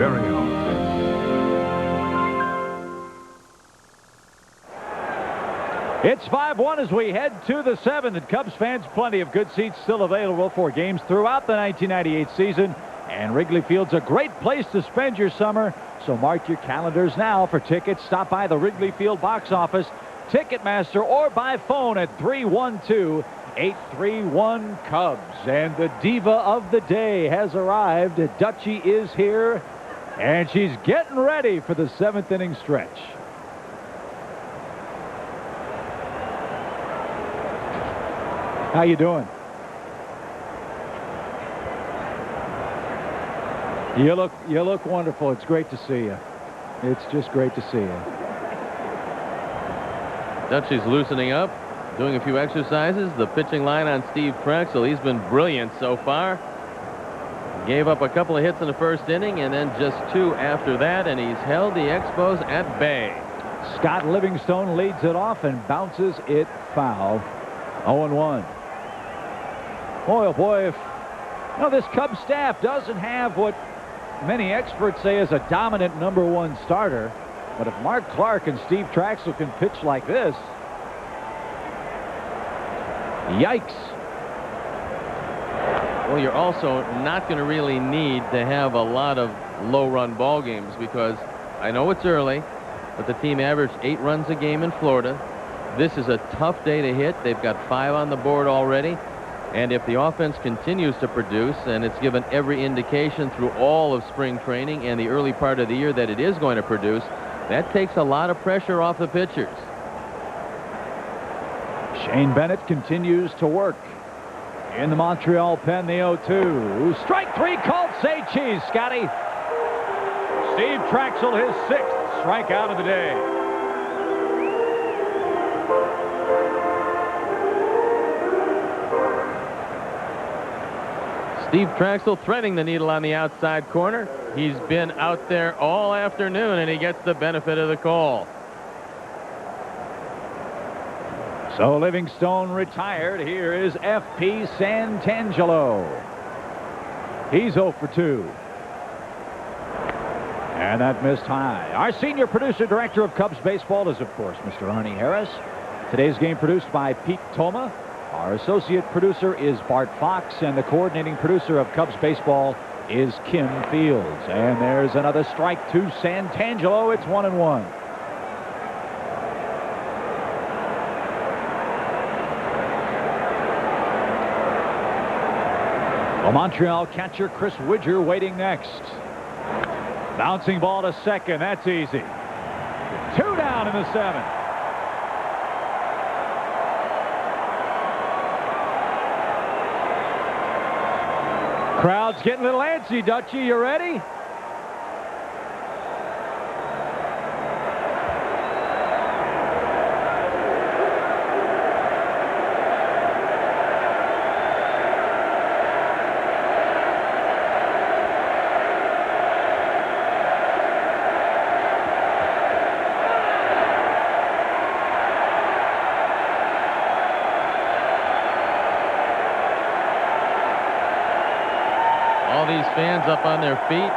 very own. It's 5-1 as we head to the 7th. And Cubs fans, plenty of good seats still available for games throughout the 1998 season. And Wrigley Field's a great place to spend your summer. So mark your calendars now for tickets. Stop by the Wrigley Field box office, Ticketmaster, or by phone at 312-831-CUBS. And the diva of the day has arrived. Dutchie is here, and she's getting ready for the 7th inning stretch. How you doing? You look wonderful. It's great to see you. It's just great to see you. Dutchie's loosening up, doing a few exercises. The pitching line on Steve Trachsel. He's been brilliant so far. Gave up a couple of hits in the first inning and then just 2 after that, and he's held the Expos at bay. Scott Livingstone leads it off and bounces it foul. 0-1. Boy, oh boy, if this Cubs staff doesn't have what many experts say is a dominant #1 starter, but if Mark Clark and Steve Trachsel can pitch like this, yikes. Well, you're also not going to really need to have a lot of low-run ball games, because I know it's early, but the team averaged 8 runs a game in Florida. This is a tough day to hit. They've got 5 on the board already. And if the offense continues to produce, and it's given every indication through all of spring training and the early part of the year that it is going to produce, that takes a lot of pressure off the pitchers. Shane Bennett continues to work in the Montreal pen, the 0-2. Strike 3 called. Say cheese, Scotty. Steve Trachsel, his 6th strikeout of the day. Steve Trachsel threading the needle on the outside corner. He's been out there all afternoon, and he gets the benefit of the call. So Livingstone retired. Here is F.P. Santangelo. He's 0 for 2. And that missed high. Our senior producer director of Cubs baseball is, of course, Mr. Arnie Harris. Today's game produced by Pete Toma. Our associate producer is Bart Fox, and the coordinating producer of Cubs baseball is Kim Fields. And there's another strike to Santangelo. It's 1-1. The Montreal catcher Chris Widger waiting next. Bouncing ball to second. That's easy. 2 down in the 7th. Crowd's getting a little antsy, Dutchie. You ready? All these fans up on their feet.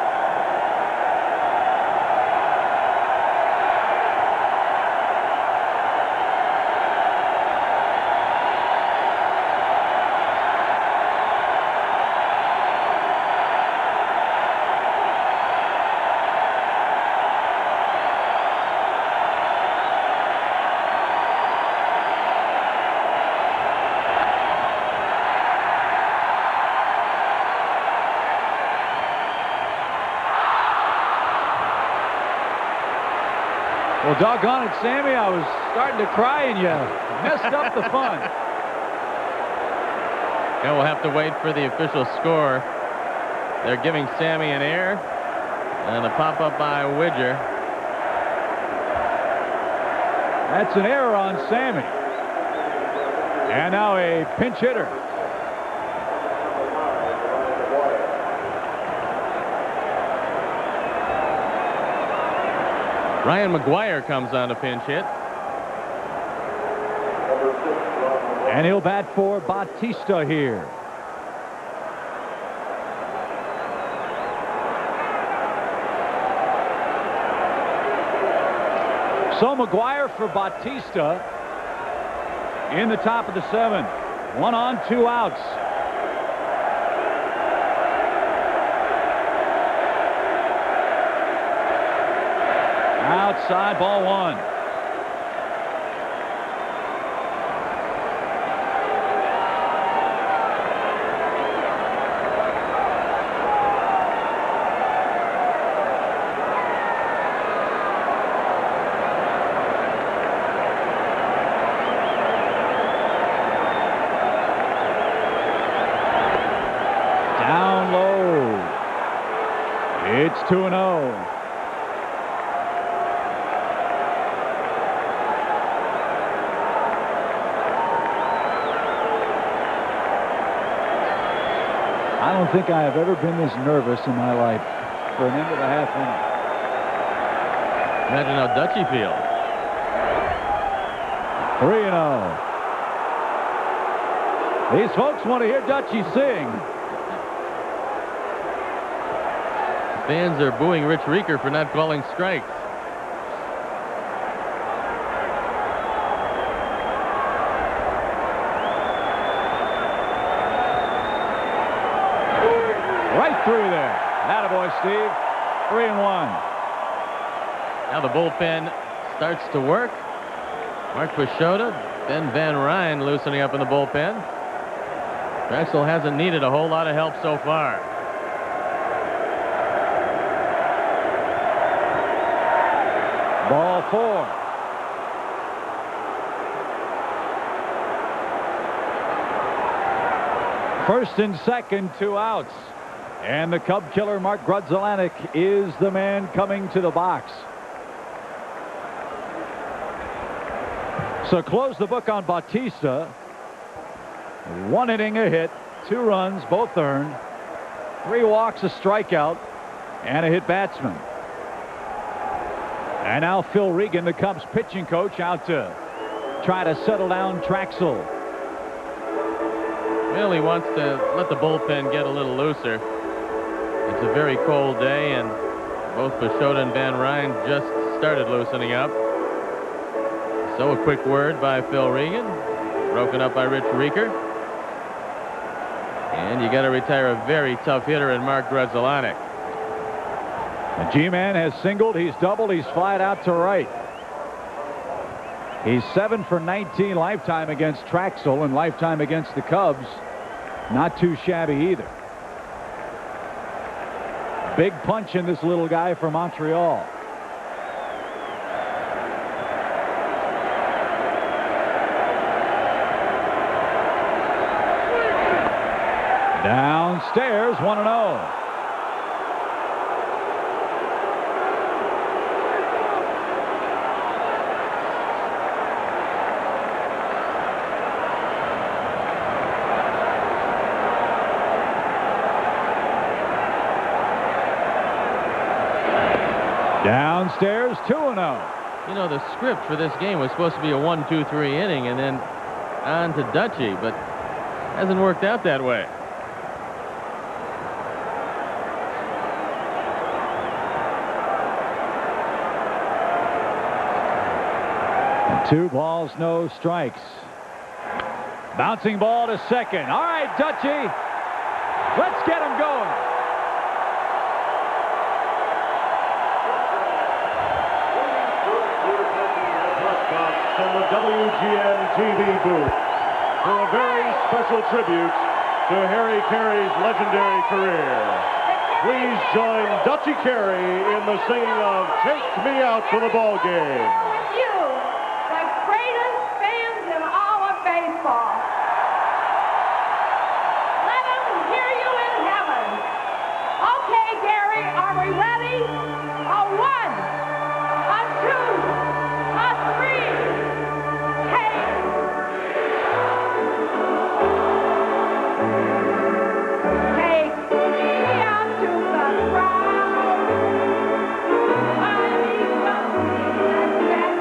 Well, doggone it, Sammy, I was starting to cry and you messed up the fun. Yeah, we'll have to wait for the official score. They're giving Sammy an error, and a pop-up by Widger. That's an error on Sammy. And now a pinch hitter. Ryan McGuire comes on a pinch hit. And he'll bat for Bautista here. So McGuire for Bautista in the top of the 7th. 1 on, 2 outs. Outside, ball 1. Down low. It's 2-0. I don't think I have ever been this nervous in my life for an end of the half inning. Imagine how Dutchy feels. 3-0. These folks want to hear Dutchy sing. Fans are booing Rich Rieker for not calling strikes. Right through there. Attaboy, Steve. 3-1. Now the bullpen starts to work. Mark Peixoto, Ben Van Ryn loosening up in the bullpen. Drexel hasn't needed a whole lot of help so far. Ball 4. First and second, 2 outs. And the Cub killer, Mark Grudzielanek, is the man coming to the box. So close the book on Bautista. 1 inning, a hit, 2 runs, both earned, 3 walks, a strikeout, and a hit batsman. And now Phil Regan, the Cubs pitching coach, out to try to settle down Traxel. Well, he wants to let the bullpen get a little looser. It's a very cold day, and both Peixoto and Van Ryn just started loosening up. So a quick word by Phil Regan, broken up by Rich Rieker. And you got to retire a very tough hitter in Mark Grudzielanek. The G-man has singled, he's doubled, he's flied out to right. He's 7 for 19 lifetime against Traxel, and lifetime against the Cubs. Not too shabby either. Big punch in this little guy from Montreal. Downstairs, 1-0. Downstairs, 2-0. You know, the script for this game was supposed to be a 1-2-3 inning and then on to Dutchy, but hasn't worked out that way. And 2 balls, no strikes. Bouncing ball to second. All right, Dutchy. Let's get him going. From the WGN TV booth for a very special tribute to Harry Caray's legendary career. Please join Dutchy Carey in the singing of "Take Me Out to the Ball Game." You, the greatest fans in all of baseball. Let them hear you in heaven. Okay, Gary, are we ready? A 1, a 2, a 3. Take me out to the crowd. I need something that's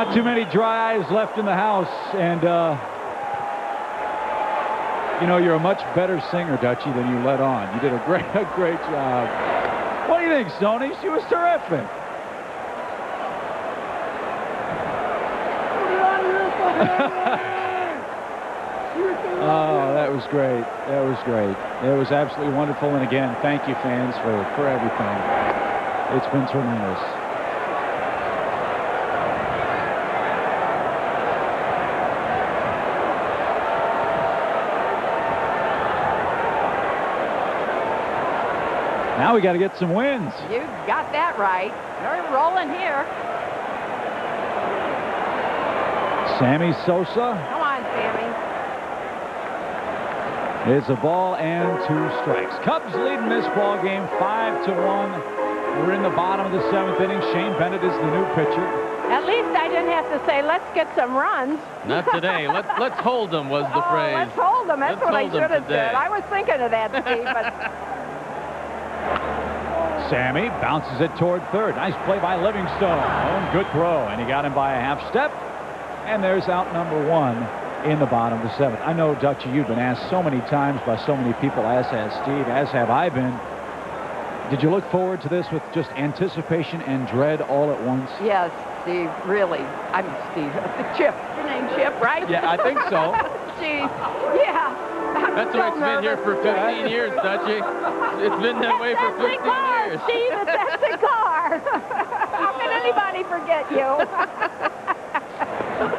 Not too many dry eyes left in the house, and you know, you're a much better singer, Dutchie, than you let on. You did a great job. What do you think, Stoney? She was terrific. Oh, that was great. That was great. It was absolutely wonderful. And again, thank you, fans, for everything. It's been tremendous. Now we got to get some wins. You got that right. They're rolling here. Sammy Sosa. Come on, Sammy. It's a ball and 2 strikes. Cubs leading this ball game 5-1. We're in the bottom of the 7th inning. Shane Bennett is the new pitcher. At least I didn't have to say, let's get some runs. Not today. Let's hold them was the phrase. Let's hold them. That's Let's what I hold them should have today. said. I was thinking of that, Steve, but Sammy bounces it toward third. Nice play by Livingstone. Oh, good throw, and he got him by a half step. And there's out number 1 in the bottom of the 7th. I know, Dutchie, you've been asked so many times by so many people, as has Steve, as have I been. Did you look forward to this with just anticipation and dread all at once? yes, Steve, really. I'm Steve. Chip. Your name Chip, right? Yeah, I think so. Gee, yeah. I'm That's so the way it's been here nervous for today. 15 years, Dutchie. It's been that way for 15 car, years. Steve, it's that cigar. How can anybody forget you?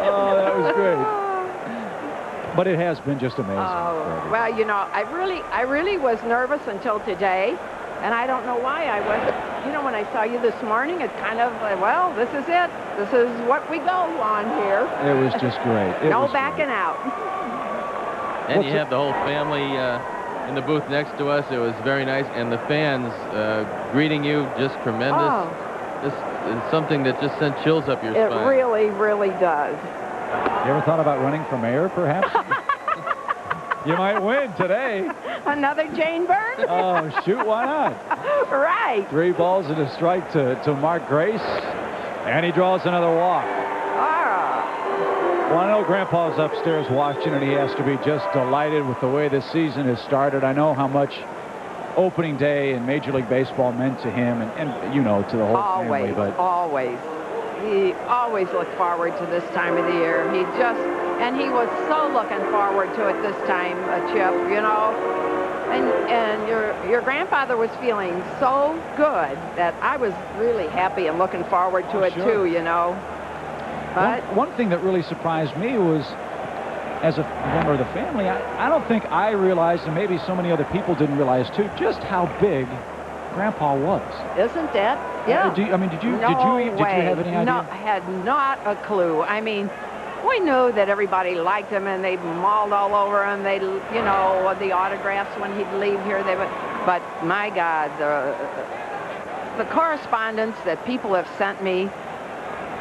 Oh, that was great. But it has been just amazing. Oh, well, you know, I really was nervous until today, and I don't know why I was. You know, when I saw you this morning, it's kind of like, well, this is it. This is what we go on here. It was just great. No backing out. And you have the whole family in the booth next to us. It was very nice. And the fans greeting you, just tremendous. Oh. This is something that just sent chills up your It spine. really, really does. You ever thought about running for mayor, perhaps? You might win today. Another Jane Byrne? Oh, shoot, why not? Right. 3 balls and a strike to Mark Grace. And he draws another walk. Ah. Well, I know Grandpa's upstairs watching, and he has to be just delighted with the way this season has started. I know how much opening day in Major League Baseball meant to him, and you know, to the whole family. But Always. He always looked forward to this time of the year. He was so looking forward to it this time, Chip, you know. And your grandfather was feeling so good that I was really happy and looking forward to it sure. too, you know. But one thing that really surprised me was, as a member of the family, I don't think I realized, and maybe so many other people didn't realize too, just how big Grandpa was. isn't that? Yeah. Did you have any idea? No, I had not a clue. I mean, we knew that everybody liked him, and they mauled all over him. They, you know, the autographs when he'd leave here. But my God, the correspondence that people have sent me.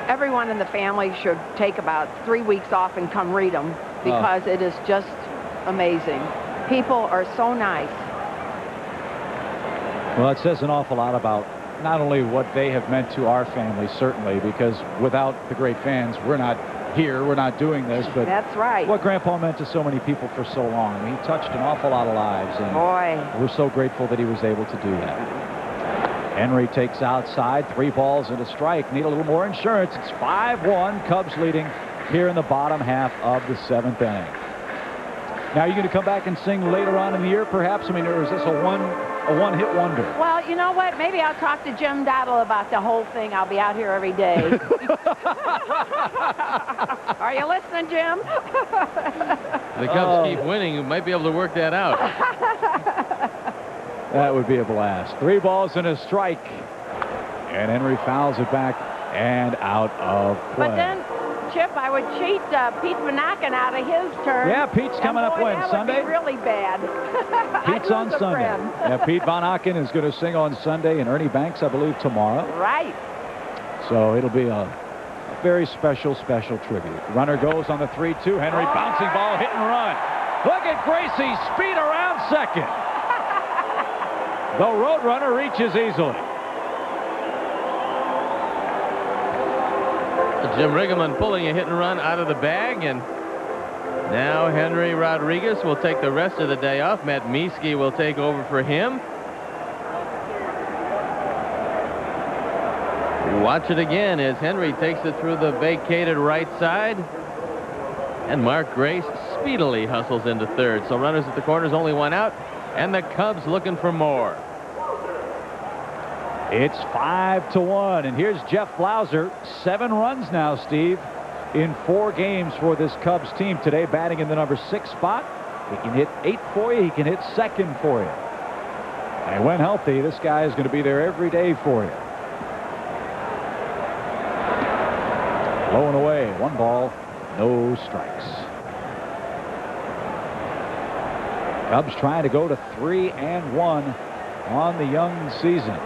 Everyone in the family should take about 3 weeks off and come read them, because it is just amazing. People are so nice. Well, it says an awful lot about not only what they have meant to our family, certainly, because without the great fans, we're not here, we're not doing this, but That's right. what Grandpa meant to so many people for so long. He touched an awful lot of lives, and Boy. we're so grateful that he was able to do that. Henry takes outside, 3 balls and a strike. Need a little more insurance. It's 5-1, Cubs leading here in the bottom half of the 7th inning. Now, are you going to come back and sing later on in the year, perhaps? I mean, or is this a one-hit wonder? Well, you know what? Maybe I'll talk to Jim Dottle about the whole thing. I'll be out here every day. Are you listening, Jim? The Cubs keep winning. You might be able to work that out. That would be a blast. 3 balls and a strike. And Henry fouls it back and out of play. But then, Chip, I would cheat Pete Vanaken out of his turn. Yeah, Pete's coming up when? That Sunday? would be really bad. Pete's on Sunday. Yeah, Pete Von Aken is going to sing on Sunday, and Ernie Banks, I believe, tomorrow. Right. So it'll be a very special tribute. Runner goes on the 3-2. Henry bouncing ball, hit and run. Look at Gracie speed around second. The Roadrunner reaches easily. Jim Riggleman pulling a hit and run out of the bag, and now Henry Rodriguez will take the rest of the day off. Matt Mieske will take over for him. Watch it again as Henry takes it through the vacated right side. And Mark Grace speedily hustles into third. So runners at the corners, only one out. And the Cubs looking for more. It's 5-1. And here's Jeff Blauser. 7 runs now, Steve, in 4 games for this Cubs team today, batting in the number 6 spot. He can hit 8 for you. He can hit second for you. And when healthy, this guy is going to be there every day for you. Low and away. 1 ball, no strikes. Cubs trying to go to 3-1 on the young season.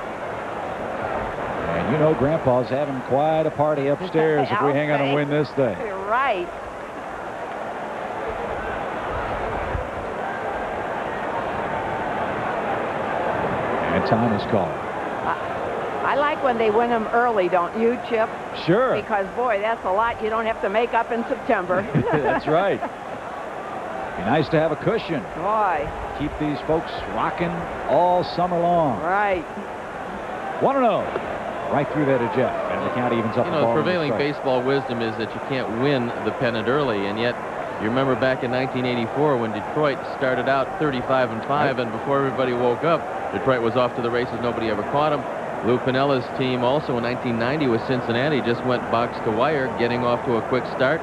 And you know Grandpa's having quite a party upstairs if we hang on and win this thing. You're right. And time is called. I like when they win them early, don't you, Chip? Sure. Because, boy, that's a lot you don't have to make up in September. That's right. Be nice to have a cushion. Boy. Keep these folks rocking all summer long. Right. 1-0. Right through there to Jeff. And the count evens up. You know, the prevailing baseball wisdom is that you can't win the pennant early, and yet you remember back in 1984 when Detroit started out 35-5, right, and before everybody woke up, Detroit was off to the races. Nobody ever caught them. Lou Pinella's team also in 1990 with Cincinnati just went box to wire, getting off to a quick start.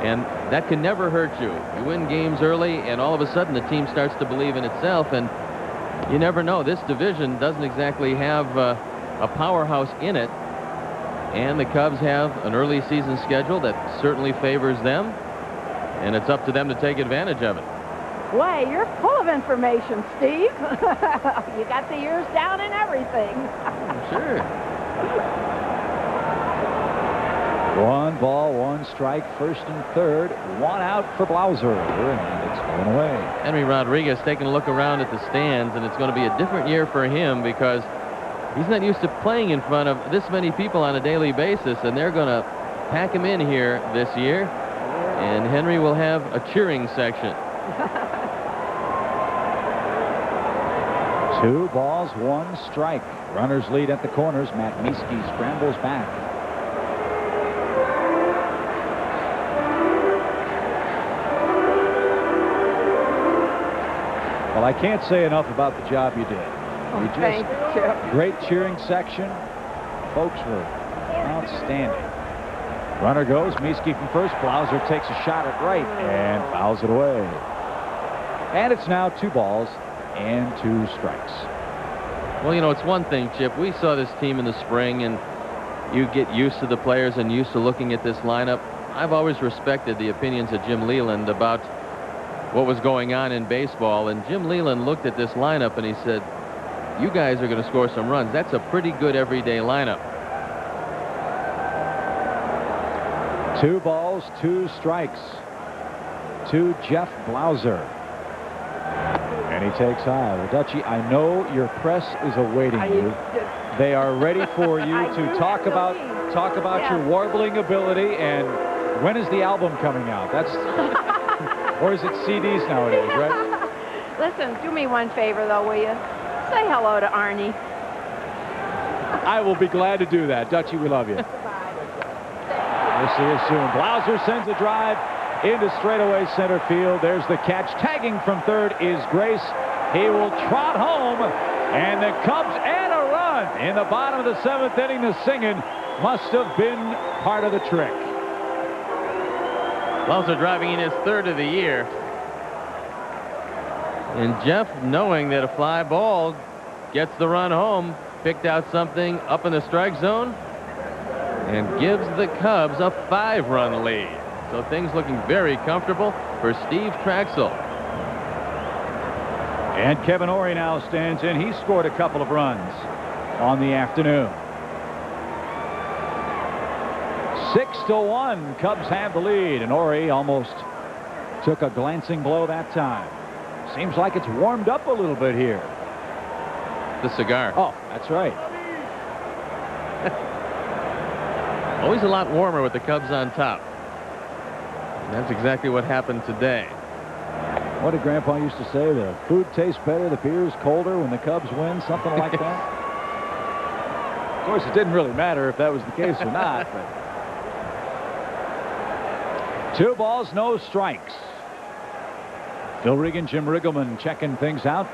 And that can never hurt you. You win games early, and all of a sudden the team starts to believe in itself, and you never know. This division doesn't exactly have a powerhouse in it, and the Cubs have an early season schedule that certainly favors them, and it's up to them to take advantage of it. Boy, you're full of information, Steve. You got the ears down and everything. Sure. 1 ball, 1 strike, first and third. 1 out for Blauser, and it's going away. Henry Rodriguez taking a look around at the stands, and it's going to be a different year for him because he's not used to playing in front of this many people on a daily basis, and they're going to pack him in here this year, and Henry will have a cheering section. 2 balls, 1 strike. Runners lead at the corners. Matt Mieske scrambles back. Well, I can't say enough about the job you did. Oh, thank you, Chip. Great cheering section. Folks were outstanding. Runner goes. Mieske from first. Blauser takes a shot at right and fouls it away. And it's now 2 balls and 2 strikes. Well, you know, it's one thing, Chip. We saw this team in the spring, and you get used to the players and used to looking at this lineup. I've always respected the opinions of Jim Leland about what was going on in baseball, and Jim Leland looked at this lineup and he said, you guys are going to score some runs. That's a pretty good everyday lineup. 2 balls, 2 strikes to Jeff Blauser. And he takes high. Well, Dutchie, I know your press is awaiting you. They are ready for you to talk about your warbling ability. And when is the album coming out? That's or is it CDs nowadays, right? Listen, do me one favor, though, will you? Say hello to Arnie. I will be glad to do that. Dutchie, we love you. We'll see you soon. Blauser sends a drive into straightaway center field. There's the catch. Tagging from third is Grace. He will trot home, and the Cubs add a run in the bottom of the 7th inning. The singing must have been part of the trick. Blauser driving in his 3rd of the year. And Jeff, knowing that a fly ball gets the run home, picked out something up in the strike zone and gives the Cubs a 5-run lead. So things looking very comfortable for Steve Traxel. And Kevin Ory now stands in. He scored a couple of runs on the afternoon. 6-1. Cubs have the lead, and Ory almost took a glancing blow that time. Seems like it's warmed up a little bit here. The cigar. Oh, that's right. Always a lot warmer with the Cubs on top. And that's exactly what happened today. What did Grandpa used to say? The food tastes better, the beer's colder when the Cubs win, something like that. Of course, it didn't really matter if that was the case or not. But 2 balls, no strikes. Phil Regan, Jim Riggleman checking things out.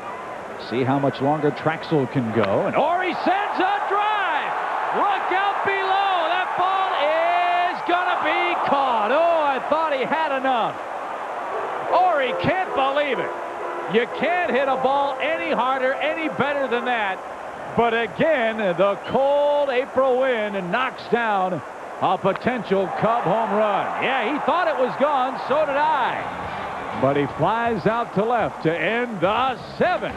See how much longer Traxel can go. And Ori sends a drive. Look out below. That ball is going to be caught. Oh, I thought he had enough. Ori can't believe it. You can't hit a ball any harder, any better than that. But again, the cold April wind knocks down a potential Cub home run. Yeah, he thought it was gone. So did I. But he flies out to left to end the 7th.